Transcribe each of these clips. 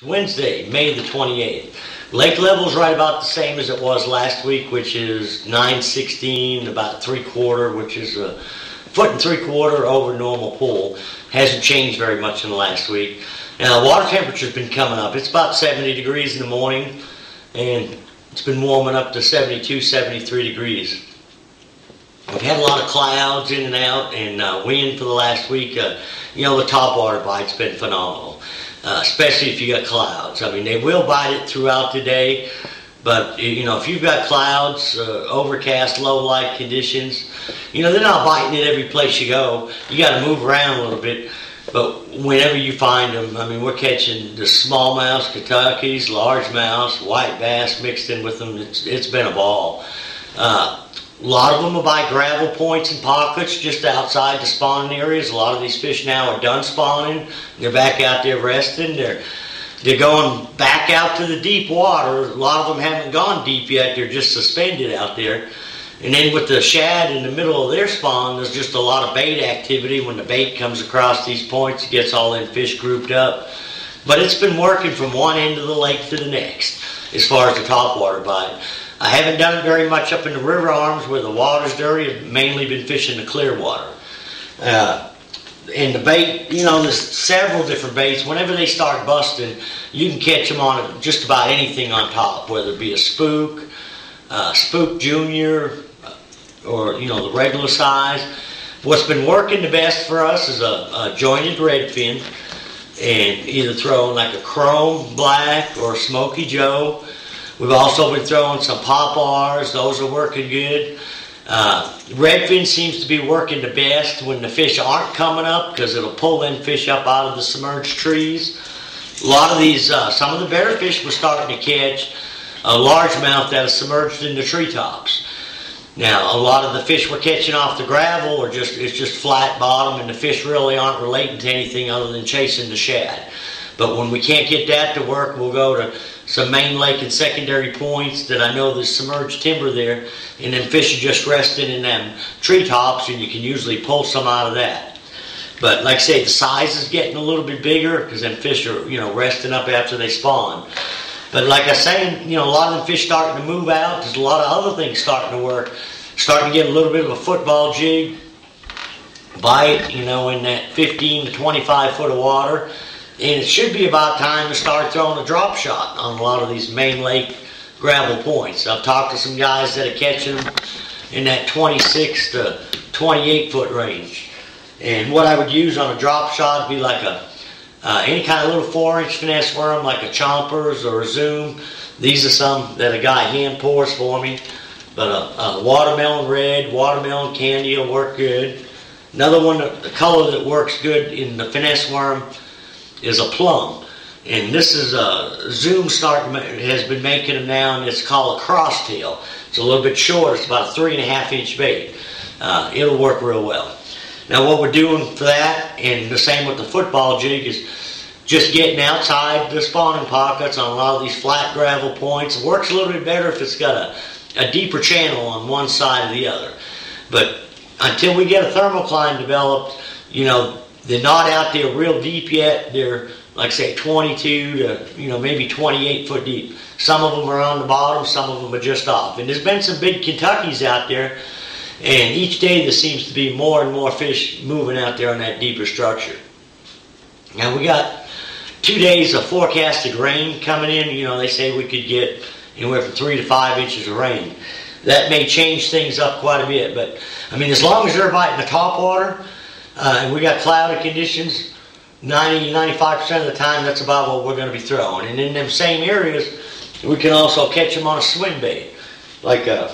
It's Wednesday, May the 28th. Lake level's right about the same as it was last week, which is 916, about 3/4, which is a 1.75 over normal pool. Hasn't changed very much in the last week. Now the water temperature's been coming up. It's about 70 degrees in the morning, and it's been warming up to 72, 73 degrees. We've had a lot of clouds in and out, and wind for the last week. The top water bite's been phenomenal, especially if you got clouds. I mean, they will bite it throughout the day, but if you've got clouds, overcast, low light conditions, they're not biting it every place you go. You got to move around a little bit. But whenever you find them, I mean, we're catching the smallmouth, Kentuckys, largemouth, white bass mixed in with them. It's been a ball. A lot of them are by gravel points and pockets just outside the spawning areas. A lot of these fish now are done spawning. They're back out there resting. They're going back out to the deep water. A lot of them haven't gone deep yet. They're just suspended out there. And then with the shad in the middle of their spawn, there's just a lot of bait activity. When the bait comes across these points, it gets all them fish grouped up. But it's been working from one end of the lake to the next as far as the topwater bite. I haven't done it very much up in the river arms where the water's dirty. I've mainly been fishing the clear water. And the bait, there's several different baits. Whenever they start busting, you can catch them on just about anything on top, whether it be a spook, spook junior, or the regular size. What's been working the best for us is a jointed redfin, and either throwing like a chrome black or a smoky joe. We've also been throwing some pop-Rs. Those are working good. Redfin seems to be working the best when the fish aren't coming up, because it'll pull them fish up out of the submerged trees. A lot of these, some of the better fish we're starting to catch a largemouth that is submerged in the treetops. Now, a lot of the fish we're catching off the gravel it's just flat bottom, and the fish really aren't relating to anything other than chasing the shad. But when we can't get that to work, we'll go to some main lake and secondary points that I know there's submerged timber there, and then fish are just resting in them treetops, and you can usually pull some out of that. But like I say, the size is getting a little bit bigger because them fish are resting up after they spawn. But like I say, a lot of them fish starting to move out. There's a lot of other things starting to work. Starting to get a little bit of a football jig bite, in that 15 to 25 foot of water. And it should be about time to start throwing a drop shot on a lot of these main lake gravel points. I've talked to some guys that are catching them in that 26 to 28 foot range. And what I would use on a drop shot would be like any kind of little 4-inch finesse worm, like a Chompers or a Zoom. These are some that a guy hand pours for me. But a watermelon red, watermelon candy will work good. Another one, the color that works good in the finesse worm is a plum. And this is a Zoom has been making them now, and it's called a crosstail. It's a little bit short. It's about a 3.5-inch bait. It'll work real well. Now what we're doing for that, and the same with the football jig, is just getting outside the spawning pockets on a lot of these flat gravel points. It works a little bit better if it's got a deeper channel on one side or the other. But until we get a thermocline developed, they're not out there real deep yet. They're, like I say, 22 to maybe 28 foot deep. Some of them are on the bottom, some of them are just off. And there's been some big Kentuckys out there, and each day there seems to be more and more fish moving out there on that deeper structure. Now we got 2 days of forecasted rain coming in. They say we could get anywhere from 3 to 5 inches of rain. That may change things up quite a bit, but I mean, as long as they're biting the top water, and we got cloudy conditions, 90-95% of the time, that's about what we're going to be throwing. And in them same areas, we can also catch them on a swim bait, like I'm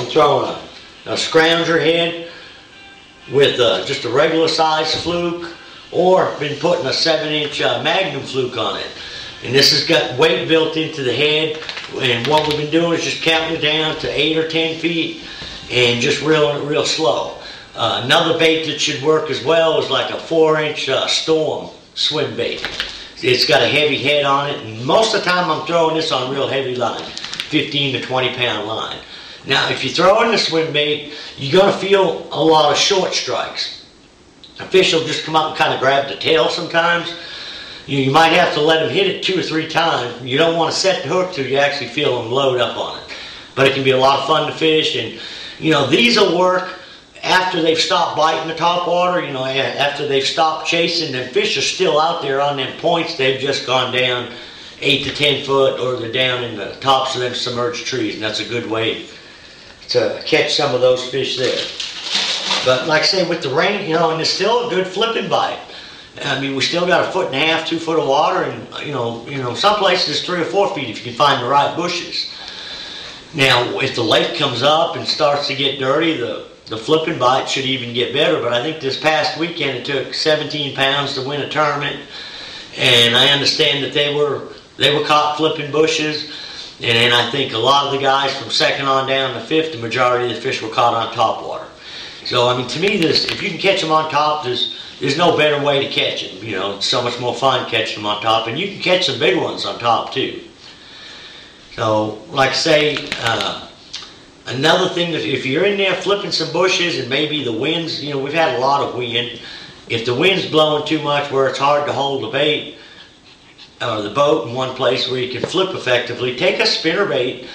throwing a scrounger head with just a regular size fluke, or been putting a 7-inch magnum fluke on it. And this has got weight built into the head, and what we've been doing is just counting it down to 8 or 10 feet and just reeling it real slow. Another bait that should work as well is like a 4-inch storm swim bait. It's got a heavy head on it, and most of the time I'm throwing this on real heavy line, 15 to 20 pound line. Now if you throw in the swim bait, you're going to feel a lot of short strikes. A fish will just come up and kind of grab the tail sometimes, You might have to let them hit it 2 or 3 times. You don't want to set the hook till you actually feel them load up on it. But it can be a lot of fun to fish, and these will work after they've stopped biting the top water. After they've stopped chasing, the fish are still out there on them points. They've just gone down 8 to 10 foot, or they're down in the tops of them submerged trees, and that's a good way to catch some of those fish there. But like I say, with the rain, and it's still a good flipping bite. I mean, we still got 1.5 to 2 foot of water, and some places it's 3 or 4 feet if you can find the right bushes. Now, if the lake comes up and starts to get dirty, the flipping bite should even get better. But I think this past weekend it took 17 pounds to win a tournament, and I understand that they were caught flipping bushes. And then I think a lot of the guys from second on down to fifth, the majority of the fish were caught on top water. So I mean, to me, if you can catch them on top, there's no better way to catch them. It's so much more fun catching them on top, and you can catch some big ones on top too. So, like I say, another thing, if you're in there flipping some bushes and maybe the winds, we've had a lot of wind. If the wind's blowing too much where it's hard to hold the bait or the boat in one place where you can flip effectively, take a spinnerbait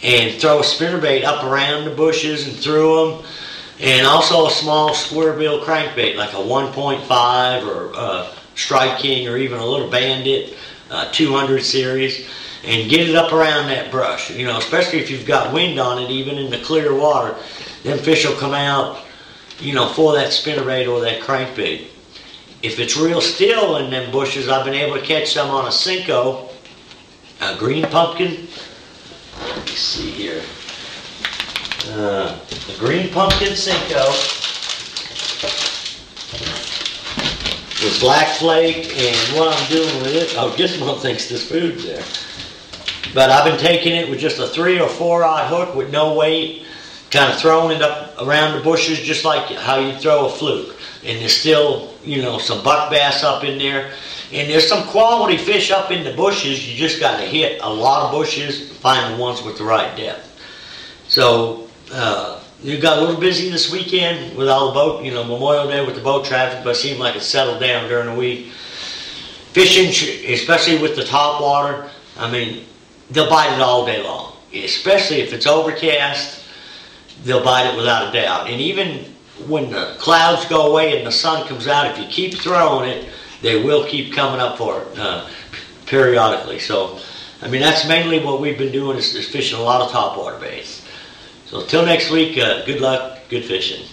and throw a spinnerbait up around the bushes and through them. And also a small square bill crankbait like a 1.5 or a Strike King or even a little Bandit 200 series. And get it up around that brush, especially if you've got wind on it, even in the clear water. Them fish will come out, for that spinnerbait or that crankbait. If it's real still in them bushes, I've been able to catch some on a Cinco, a green pumpkin. Let me see here. The green pumpkin Cinco with black flake, and what I'm doing with it, Gizmo thinks this food's there. But I've been taking it with just a 3 or 4-aught hook with no weight, kind of throwing it up around the bushes just like how you throw a fluke. And there's still, some buck bass up in there. And there's some quality fish up in the bushes. You just got to hit a lot of bushes to find the ones with the right depth. So you got a little busy this weekend with all the boat, Memorial Day with the boat traffic, but it seemed like it settled down during the week. Fishing, especially with the top water, I mean, they'll bite it all day long. Especially if it's overcast, they'll bite it without a doubt. And even when the clouds go away and the sun comes out, if you keep throwing it, they will keep coming up for it periodically. So, I mean, that's mainly what we've been doing is fishing a lot of topwater baits. So, till next week, good luck, good fishing.